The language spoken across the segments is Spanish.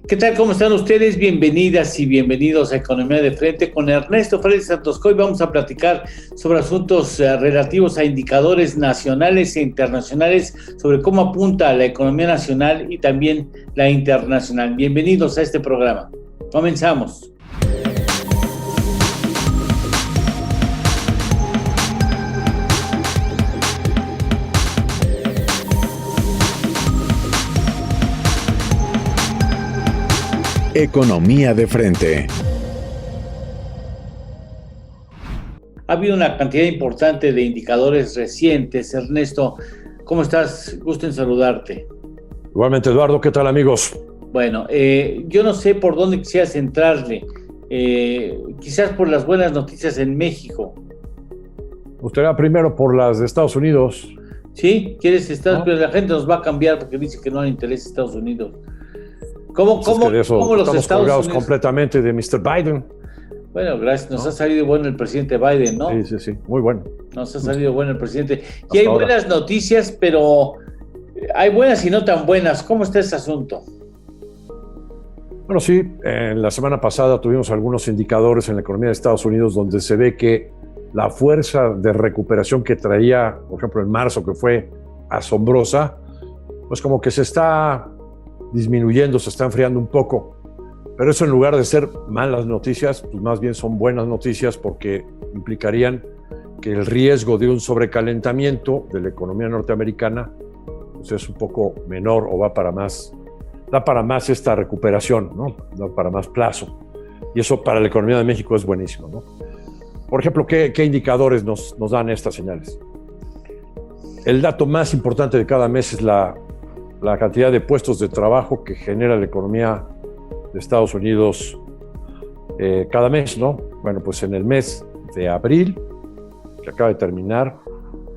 ¿Qué tal? ¿Cómo están ustedes? Bienvenidas y bienvenidos a Economía de Frente con Ernesto Freddy Santos Coy. Vamos a platicar sobre asuntos relativos a indicadores nacionales e internacionales, sobre cómo apunta la economía nacional y también la internacional. Bienvenidos a este programa. Comenzamos. Economía de Frente. Ha habido una cantidad importante de indicadores recientes. Ernesto, ¿cómo estás? Gusto en saludarte. Igualmente, Eduardo, ¿qué tal, amigos? Bueno, yo no sé por dónde quisieras entrarle. Quizás por las buenas noticias en México. Usted va primero por las de Estados Unidos. ¿Sí? ¿Quieres estar? ¿No? Pero la gente nos va a cambiar porque dice que no le interesa Estados Unidos. ¿Cómo Los los Estados colgados Unidos? Completamente de Mr. Biden. Bueno, gracias. Nos ¿No? ha salido bueno el presidente Biden, ¿no? Sí, muy bueno. Nos ha salido bueno el presidente. Y Hasta hay ahora. buenas noticias, pero hay buenas y no tan buenas. ¿Cómo está ese asunto? Bueno, sí, la semana pasada tuvimos algunos indicadores en la economía de Estados Unidos donde se ve que la fuerza de recuperación que traía, por ejemplo, en marzo, que fue asombrosa, pues como que se está disminuyendo, se está enfriando un poco. Pero eso, en lugar de ser malas noticias, pues más bien son buenas noticias, porque implicarían que el riesgo de un sobrecalentamiento de la economía norteamericana pues es un poco menor o da para más esta recuperación, ¿no? Da para más plazo. Y eso para la economía de México es buenísimo, ¿no? Por ejemplo, ¿qué indicadores nos dan estas señales? El dato más importante de cada mes es la cantidad de puestos de trabajo que genera la economía de Estados Unidos cada mes, ¿no? Bueno, pues en el mes de abril, que acaba de terminar,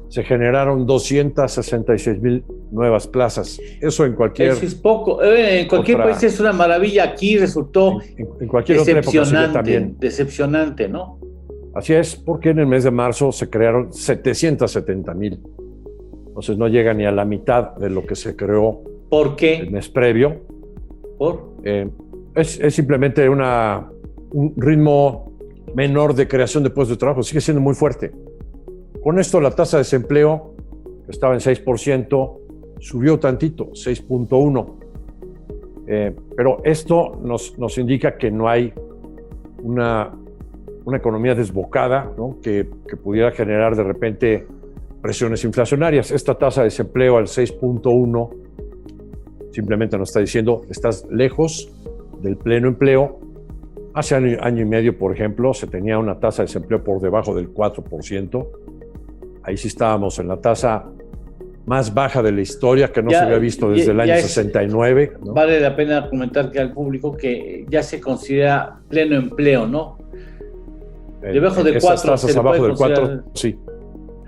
se generaron 266,000 nuevas plazas. Eso en cualquier... Eso es poco. En cualquier país es una maravilla. Aquí resultó en cualquier otra época sería también. Decepcionante, ¿no? Así es, porque en el mes de marzo se crearon 770,000. Entonces no llega ni a la mitad de lo que se creó. ¿Por qué? El mes previo. ¿Por? Es simplemente un ritmo menor de creación de puestos de trabajo. Sigue siendo muy fuerte. Con esto la tasa de desempleo, que estaba en 6%, subió tantito, 6.1%. Pero esto nos indica que no hay una economía desbocada, ¿no? que pudiera generar de repente presiones inflacionarias. Esta tasa de desempleo al 6.1 simplemente nos está diciendo estás lejos del pleno empleo. Hace año y medio, por ejemplo, se tenía una tasa de desempleo por debajo del 4%. Ahí sí estábamos en la tasa más baja de la historia, que no se había visto desde el año 69. ¿no? Vale la pena comentar que al público que ya se considera pleno empleo, ¿no? Debajo del 4. Tasas abajo del 4, sí.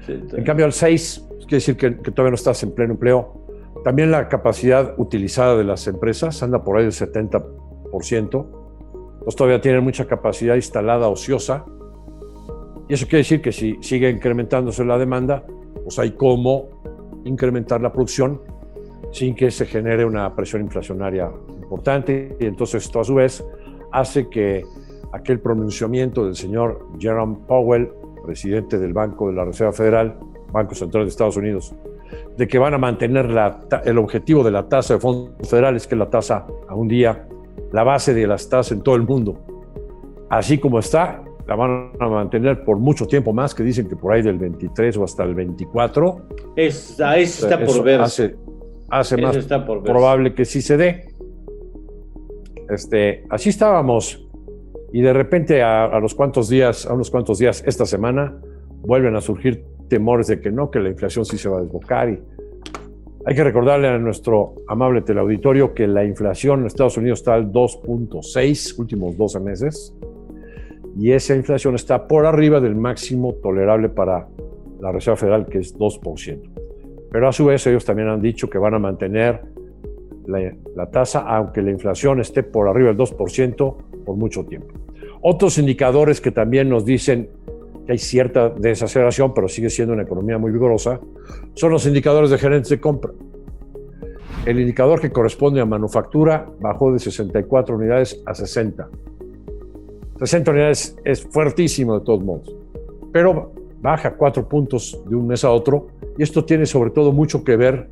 En cambio, al 6, quiere decir que todavía no estás en pleno empleo. También la capacidad utilizada de las empresas anda por ahí del 70%. Entonces todavía tienen mucha capacidad instalada ociosa. Y eso quiere decir que si sigue incrementándose la demanda, pues hay cómo incrementar la producción sin que se genere una presión inflacionaria importante. Y entonces esto a su vez hace que aquel pronunciamiento del señor Jerome Powell, presidente del Banco de la Reserva Federal, Banco Central de Estados Unidos, de que van a mantener el objetivo de la tasa de fondos federales, que es la tasa a un día, la base de las tasas en todo el mundo, así como está, la van a mantener por mucho tiempo más, que dicen que por ahí del 23 o hasta el 24. Eso está por ver. Hace más probable que sí se dé. Así estábamos. Y de repente a unos cuantos días esta semana vuelven a surgir temores de que no, que la inflación sí se va a desbocar. Y hay que recordarle a nuestro amable teleauditorio que la inflación en Estados Unidos está al 2.6 últimos 12 meses, y esa inflación está por arriba del máximo tolerable para la Reserva Federal, que es 2%. Pero a su vez ellos también han dicho que van a mantener la tasa, aunque la inflación esté por arriba del 2% por mucho tiempo. Otros indicadores que también nos dicen que hay cierta desaceleración, pero sigue siendo una economía muy vigorosa, son los indicadores de gerentes de compra. El indicador que corresponde a manufactura bajó de 64 unidades a 60. 60 unidades es fuertísimo de todos modos, pero baja 4 puntos de un mes a otro, y esto tiene sobre todo mucho que ver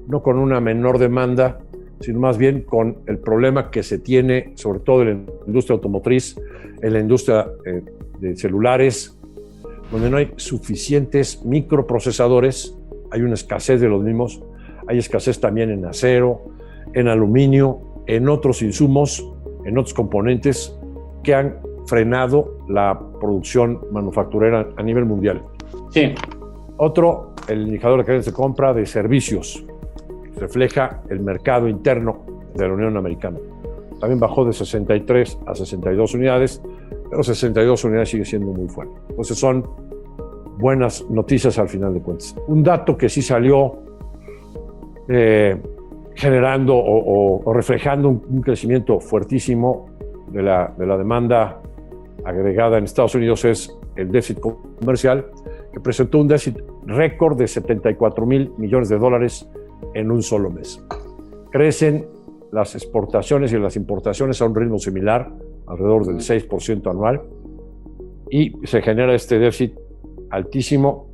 no con una menor demanda, sino más bien con el problema que se tiene sobre todo en la industria automotriz, en la industria de celulares, donde no hay suficientes microprocesadores, hay una escasez de los mismos, hay escasez también en acero, en aluminio, en otros insumos, en otros componentes que han frenado la producción manufacturera a nivel mundial. Sí. Otro, el indicador de cadenas de compra de servicios, refleja el mercado interno de la Unión Americana. También bajó de 63 a 62 unidades, pero 62 unidades sigue siendo muy fuerte. Entonces son buenas noticias al final de cuentas. Un dato que sí salió generando o reflejando un crecimiento fuertísimo de la demanda agregada en Estados Unidos es el déficit comercial, que presentó un déficit récord de 74,000 millones de dólares en un solo mes. Crecen las exportaciones y las importaciones a un ritmo similar, alrededor del 6% anual, y se genera este déficit altísimo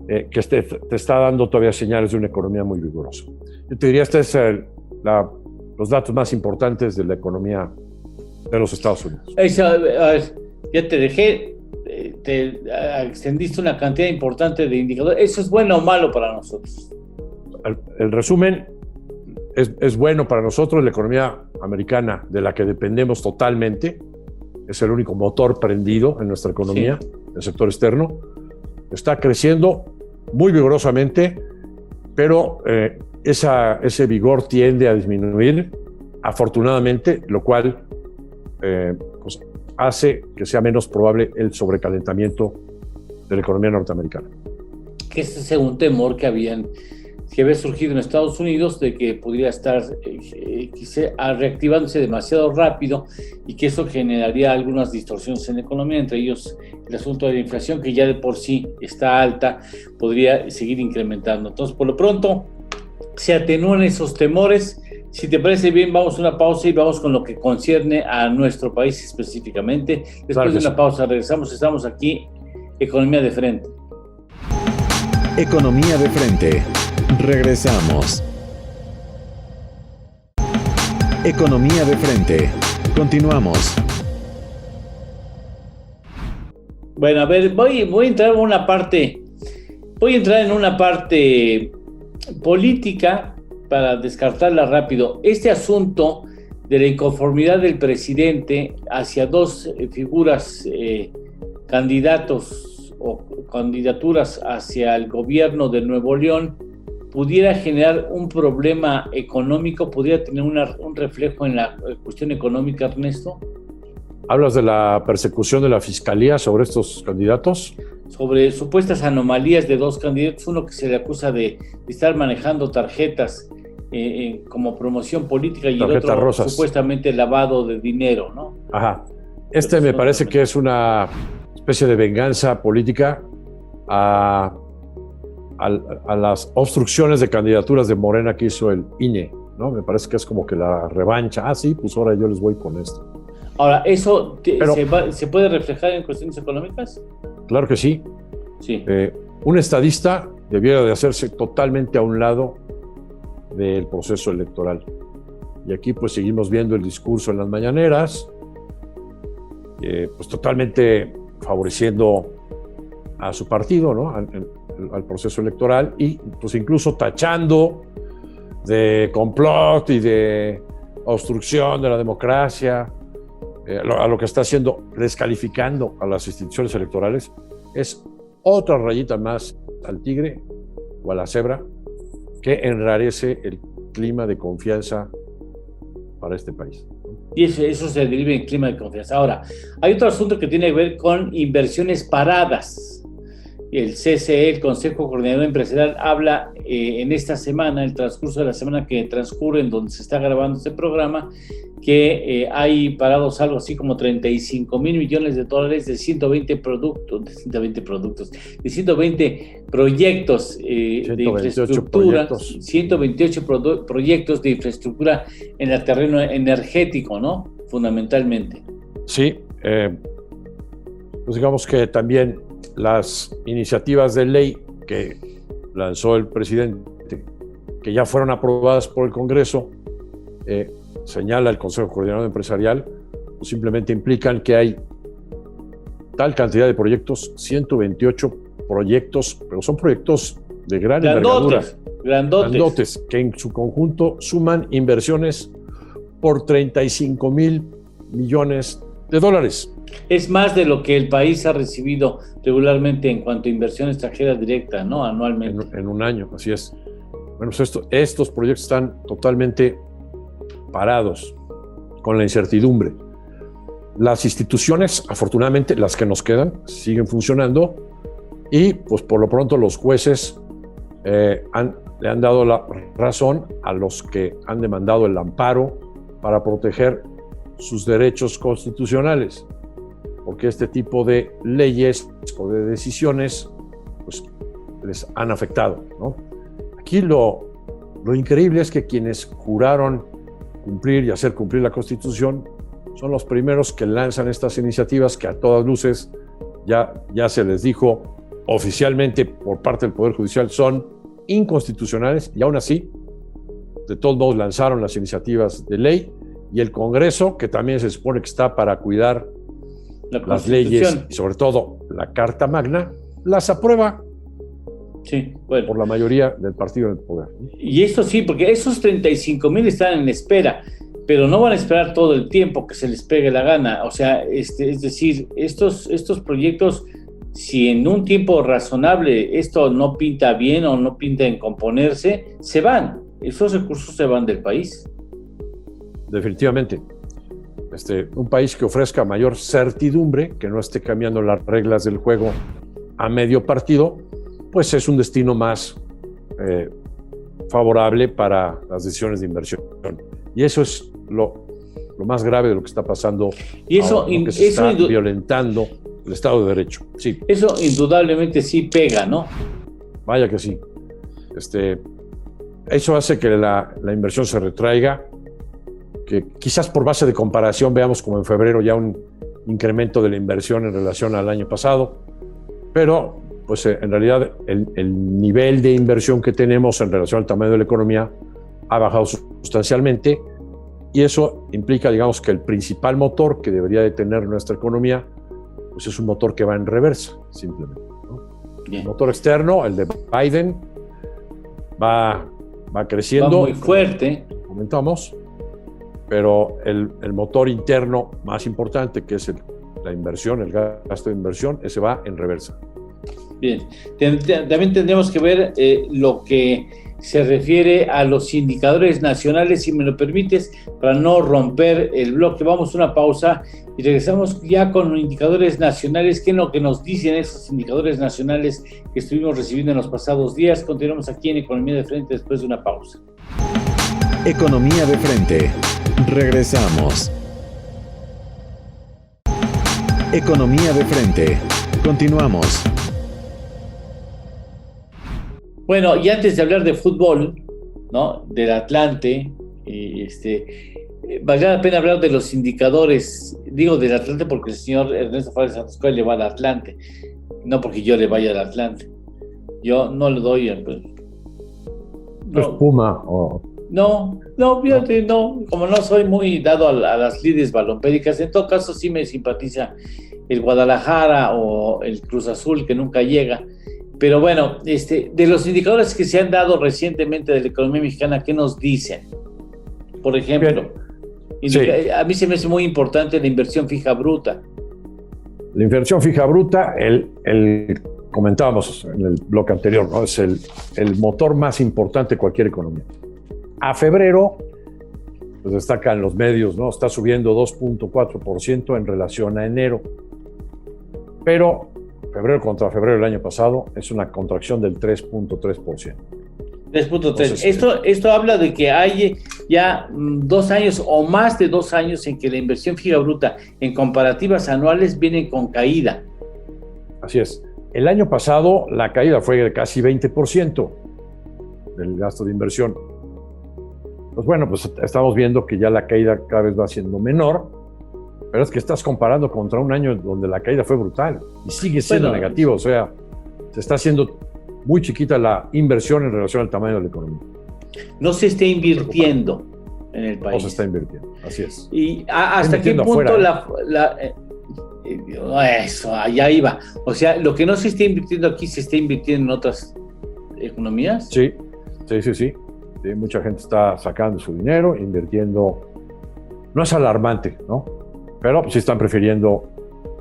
que te está dando todavía señales de una economía muy vigorosa. Yo te diría, estos son los datos más importantes de la economía de los Estados Unidos. Ya te dejé, te extendiste una cantidad importante de indicadores. ¿Eso es bueno o malo para nosotros? El resumen es bueno para nosotros. La economía americana, de la que dependemos totalmente, es el único motor prendido en nuestra economía, sí. El sector externo, está creciendo muy vigorosamente, pero ese vigor tiende a disminuir, afortunadamente, lo cual pues hace que sea menos probable el sobrecalentamiento de la economía norteamericana. Que ese es un temor que había surgido en Estados Unidos, de que podría estar reactivándose demasiado rápido y que eso generaría algunas distorsiones en la economía, entre ellos el asunto de la inflación, que ya de por sí está alta, podría seguir incrementando. Entonces, por lo pronto, se atenúan esos temores. Si te parece bien, vamos a una pausa y vamos con lo que concierne a nuestro país específicamente. Después de una pausa regresamos, estamos aquí, Economía de Frente. Economía de Frente. Regresamos. Economía de Frente. Continuamos. Bueno, a ver, voy a entrar en una parte. Voy a entrar en una parte política para descartarla rápido. Este asunto de la inconformidad del presidente hacia dos figuras candidatos o candidaturas hacia el gobierno de Nuevo León pudiera generar un problema económico, pudiera tener un reflejo en la cuestión económica, Ernesto. ¿Hablas de la persecución de la fiscalía sobre estos candidatos? Sobre supuestas anomalías de dos candidatos, uno que se le acusa de estar manejando tarjetas como promoción política y tarjetas el otro rosas. Supuestamente lavado de dinero, ¿no? Ajá. Me parece que es una especie de venganza política a las obstrucciones de candidaturas de Morena que hizo el INE, ¿no? Me parece que es como que la revancha. Ah, sí, pues ahora yo les voy con esto. Ahora, ¿eso se puede reflejar en cuestiones económicas? Claro que sí. Sí. Un estadista debiera de hacerse totalmente a un lado del proceso electoral. Y aquí pues seguimos viendo el discurso en las mañaneras, pues totalmente favoreciendo a su partido, ¿no? Al proceso electoral, y pues incluso tachando de complot y de obstrucción de la democracia, a lo que está haciendo, descalificando a las instituciones electorales. Es otra rayita más al tigre o a la cebra que enrarece el clima de confianza para este país. Y eso se deriva en clima de confianza. Ahora, hay otro asunto que tiene que ver con inversiones paradas. el CCE, el Consejo Coordinador Empresarial, habla en esta semana, el transcurso de la semana que transcurre en donde se está grabando este programa, que hay parados algo así como 35 mil millones de dólares de 120 proyectos de infraestructura, 128 proyectos de infraestructura en el terreno energético, ¿no? Fundamentalmente. Sí, pues digamos que también las iniciativas de ley que lanzó el presidente, que ya fueron aprobadas por el Congreso, señala el Consejo Coordinador Empresarial, pues simplemente implican que hay tal cantidad de proyectos, 128 proyectos, pero son proyectos de gran envergadura, grandotes, que en su conjunto suman inversiones por 35 mil millones de dólares. Es más de lo que el país ha recibido regularmente en cuanto a inversión extranjera directa, ¿no? Anualmente. En un año, así es. Bueno, pues estos proyectos están totalmente parados, con la incertidumbre. Las instituciones, afortunadamente, las que nos quedan, siguen funcionando y, pues, por lo pronto los jueces le han dado la razón a los que han demandado el amparo para proteger sus derechos constitucionales, porque este tipo de leyes o de decisiones, pues, les han afectado, ¿no? Aquí lo increíble es que quienes juraron cumplir y hacer cumplir la Constitución son los primeros que lanzan estas iniciativas que a todas luces ya se les dijo oficialmente por parte del Poder Judicial son inconstitucionales, y aún así de todos modos lanzaron las iniciativas de ley, y el Congreso, que también se supone que está para cuidar las leyes y sobre todo la Carta Magna, las aprueba. Sí, bueno. Por la mayoría del partido del poder. Y esto sí, porque esos 35 mil están en espera, pero no van a esperar todo el tiempo que se les pegue la gana. O sea, es decir, estos proyectos, si en un tiempo razonable esto no pinta bien o no pinta en componerse, se van. Esos recursos se van del país. Definitivamente. Un país que ofrezca mayor certidumbre, que no esté cambiando las reglas del juego a medio partido, pues es un destino más favorable para las decisiones de inversión. Y eso es lo más grave de lo que está pasando, y eso, ahora, que se está violentando el Estado de Derecho. Sí. Eso indudablemente sí pega, ¿no? Vaya que sí. Eso hace que la inversión se retraiga, que quizás por base de comparación veamos como en febrero ya un incremento de la inversión en relación al año pasado, pero pues en realidad el nivel de inversión que tenemos en relación al tamaño de la economía ha bajado sustancialmente, y eso implica, digamos, que el principal motor que debería de tener nuestra economía, pues es un motor que va en reversa, simplemente, ¿no? El motor externo, el de Biden, va creciendo. Va muy fuerte. Comentamos, pero el motor interno más importante, que es la inversión, el gasto de inversión, ese va en reversa. Bien, también tendremos que ver lo que se refiere a los indicadores nacionales, si me lo permites, para no romper el bloque. Vamos a una pausa y regresamos ya con indicadores nacionales. ¿Qué es lo que nos dicen esos indicadores nacionales que estuvimos recibiendo en los pasados días? Continuamos aquí en Economía de Frente después de una pausa. Economía de Frente. Regresamos. Economía de Frente. Continuamos. Bueno, y antes de hablar de fútbol, ¿no?, del Atlante, valdría la pena hablar de los indicadores. Digo del Atlante porque el señor Ernesto Fares Santos Coy le va al Atlante, no porque yo le vaya al Atlante. Yo no le doy no, Puma o... No, fíjate, no, como no soy muy dado a las lides balompédicas, en todo caso sí me simpatiza el Guadalajara o el Cruz Azul, que nunca llega. Pero bueno, de los indicadores que se han dado recientemente de la economía mexicana, ¿qué nos dicen? Por ejemplo, sí, a mí se me hace muy importante la inversión fija bruta. La inversión fija bruta, comentábamos en el bloque anterior, ¿no?, es el motor más importante de cualquier economía. A febrero, pues destacan los medios, ¿no?, está subiendo 2.4% en relación a enero. Pero febrero contra febrero del año pasado es una contracción del 3.3%. 3.3. Esto habla de que hay ya 2 años o más de 2 años en que la inversión fija bruta en comparativas anuales viene con caída. Así es. El año pasado la caída fue de casi 20% del gasto de inversión. Pues bueno, pues estamos viendo que ya la caída cada vez va siendo menor, pero es que estás comparando contra un año donde la caída fue brutal y sigue siendo negativo, o sea, se está haciendo muy chiquita la inversión en relación al tamaño de la economía. No se está invirtiendo en el país. No se está invirtiendo, así es. ¿Y hasta qué punto afuera, eso, allá iba? O sea, lo que no se está invirtiendo aquí, ¿se está invirtiendo en otras economías? Sí. Sí, mucha gente está sacando su dinero, invirtiendo. No es alarmante, ¿no? Pero sí están prefiriendo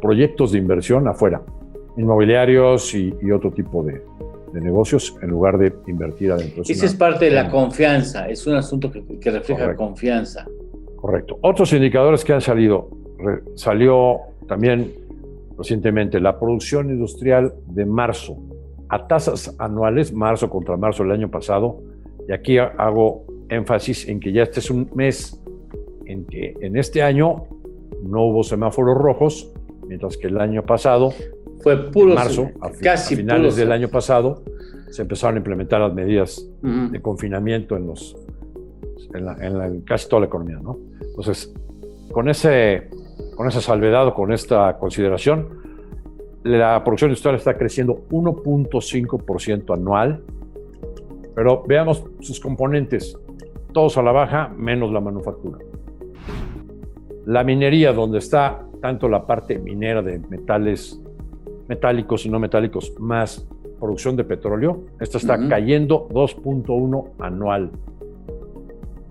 proyectos de inversión afuera, inmobiliarios y otro tipo de negocios en lugar de invertir adentro. Esa es parte de la confianza, es un asunto que refleja confianza. Correcto. Otros indicadores que han salido, salió también recientemente la producción industrial de marzo, a tasas anuales, marzo contra marzo del año pasado, y aquí hago énfasis en que ya este es un mes en que en este año no hubo semáforos rojos, mientras que el año pasado, fue puro marzo, casi a finales puro del año pasado, se empezaron a implementar las medidas de confinamiento en casi toda la economía, ¿no? Entonces, con esa salvedad o con esta consideración, la producción industrial está creciendo 1.5% anual, pero veamos sus componentes, todos a la baja, menos la manufactura. La minería, donde está tanto la parte minera de metales metálicos y no metálicos, más producción de petróleo, esta está cayendo 2.1 anual.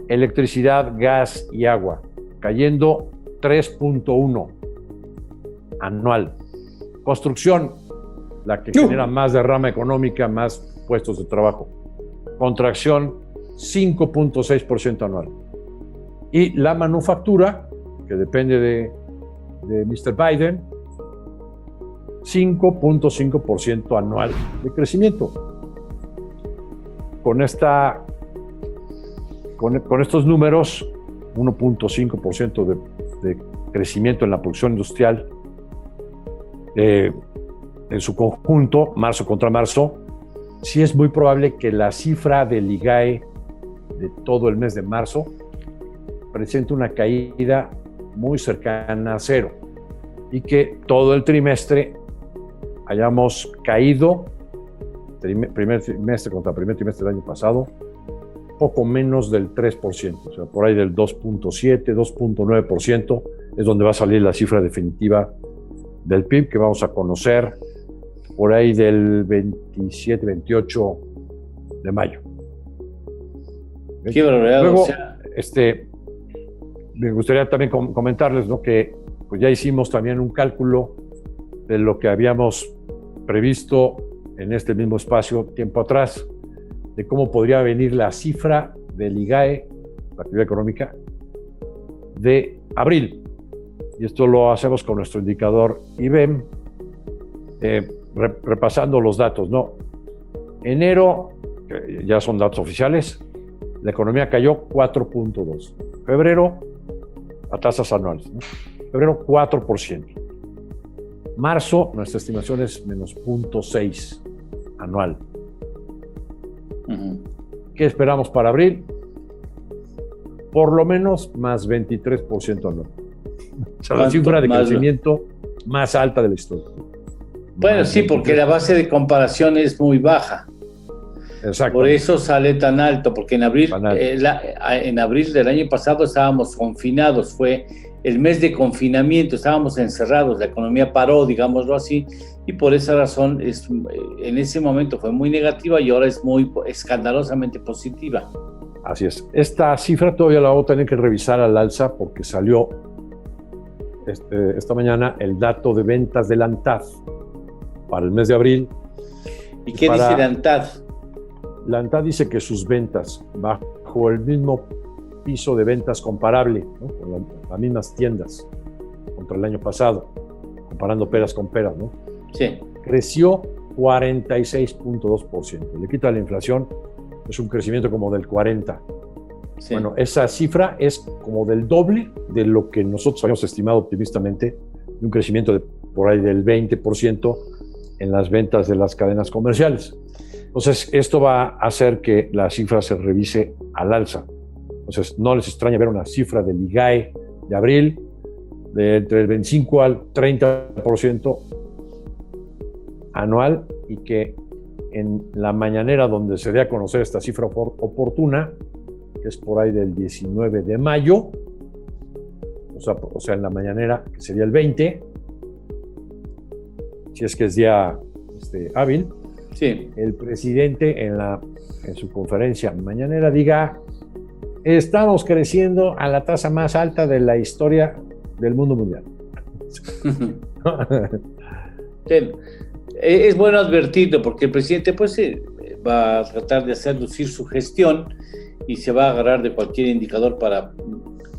Electricidad, gas y agua, cayendo 3.1 anual. Construcción, la que genera más derrama económica, más puestos de trabajo. Contracción, 5.6% anual. Y la manufactura, que depende de Mr. Biden, 5.5% anual de crecimiento. Con estos números, 1.5% de crecimiento en la producción industrial, en su conjunto, marzo contra marzo, sí es muy probable que la cifra del IGAE de todo el mes de marzo presente una caída muy cercana a cero y que todo el trimestre hayamos caído, primer trimestre contra primer trimestre del año pasado, poco menos del 3%, o sea, por ahí del 2.7, 2.9% es donde va a salir la cifra definitiva del PIB que vamos a conocer por ahí del 27, 28 de mayo. Qué barbaridad. Luego, o sea... me gustaría también comentarles, ¿no?, que pues ya hicimos también un cálculo de lo que habíamos previsto en este mismo espacio tiempo atrás, de cómo podría venir la cifra del IGAE, la actividad económica, de abril. Y esto lo hacemos con nuestro indicador IBEM, repasando los datos, ¿no? Enero, que ya son datos oficiales, la economía cayó 4.2. Febrero, a tasas anuales, ¿no? Febrero, 4%. Marzo, nuestra estimación es menos 0.6 anual. ¿Qué esperamos para abril? Por lo menos más 23% anual. O sea, la cifra de crecimiento más alta de la historia. Bueno, sí, porque la base de comparación es muy baja. Exacto. Por eso sale tan alto, porque en abril del año pasado estábamos confinados, fue el mes de confinamiento, estábamos encerrados, la economía paró, digámoslo así, y por esa razón en ese momento fue muy negativa y ahora es muy escandalosamente positiva. Así es. Esta cifra todavía la voy a tener que revisar al alza porque salió esta mañana el dato de ventas de la ANTAD para el mes de abril. ¿Y qué dice la ANTAD? La ANTAD dice que sus ventas bajo el mismo piso de ventas comparable, ¿no?, con las mismas tiendas contra el año pasado, comparando peras con peras, ¿no? Sí. creció 46.2%. Le quita la inflación, es un crecimiento como del 40%. Sí. Bueno, esa cifra es como del doble de lo que nosotros habíamos estimado optimistamente, un crecimiento de por ahí del 20% en las ventas de las cadenas comerciales. Entonces, esto va a hacer que la cifra se revise al alza. Entonces, no les extraña ver una cifra del IGAE de abril de entre el 25 al 30% anual, y que en la mañanera donde se dé a conocer esta cifra oportuna, que es por ahí del 19 de mayo, o sea, en la mañanera, que sería el 20, si es que es día hábil, sí, el presidente en su conferencia mañanera diga: estamos creciendo a la tasa más alta de la historia del mundo mundial. Sí. Es bueno advertirlo, porque el presidente pues va a tratar de hacer lucir su gestión y se va a agarrar de cualquier indicador para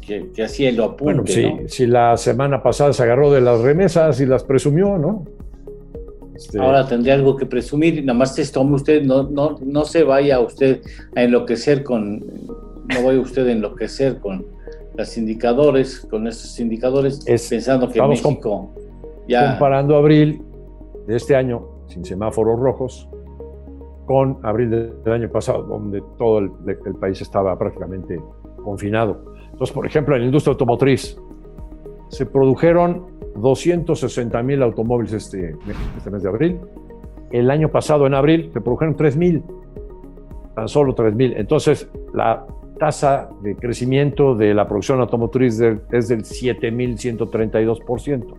que así él lo apunte. Bueno, sí, ¿no? Si la semana pasada se agarró de las remesas y las presumió, ¿no? Ahora tendría algo que presumir, y nada más tome usted, no se vaya usted a enloquecer con los indicadores, con estos indicadores, pensando que México ya... Comparando abril de este año, sin semáforos rojos, con abril del año pasado, donde todo el país estaba prácticamente confinado. Entonces, por ejemplo, en la industria automotriz, se produjeron 260,000 automóviles este mes de abril. El año pasado, en abril, se produjeron 3,000, tan solo 3,000. Entonces, la tasa de crecimiento de la producción automotriz es del 7,132%.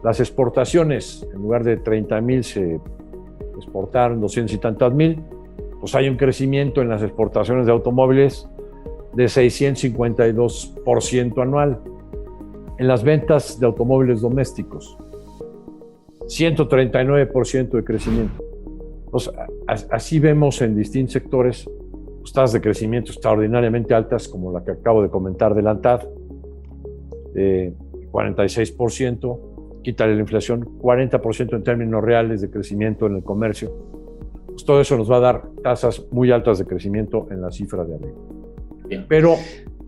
Las exportaciones, en lugar de 30,000, se exportaron 200 y tantas mil. Pues hay un crecimiento en las exportaciones de automóviles de 652% anual. En las ventas de automóviles domésticos, 139% de crecimiento. Entonces, así vemos en distintos sectores tasas de crecimiento extraordinariamente altas, como la que acabo de comentar de la ANTAD, de 46%, quítale la inflación, 40% en términos reales de crecimiento en el comercio. Pues todo eso nos va a dar tasas muy altas de crecimiento en la cifra de abril. Bien. Pero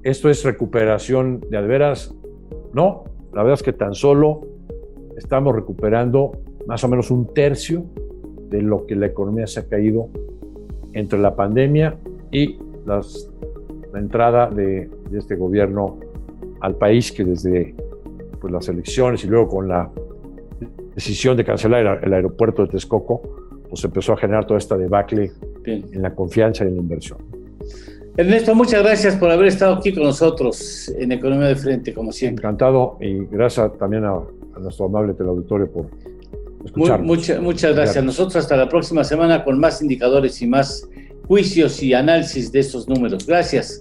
esto es recuperación de veras. No, la verdad es que tan solo estamos recuperando más o menos un tercio de lo que la economía se ha caído entre la pandemia y la entrada de este gobierno al país, que desde pues, las elecciones y luego con la decisión de cancelar el aeropuerto de Texcoco, pues empezó a generar toda esta debacle en la confianza y en la inversión. Ernesto, muchas gracias por haber estado aquí con nosotros en Economía de Frente, como siempre. Encantado, y gracias también a nuestro amable teleauditorio por escucharnos. Muchas gracias. Nosotros hasta la próxima semana con más indicadores y más juicios y análisis de estos números. Gracias.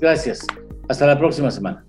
Hasta la próxima semana.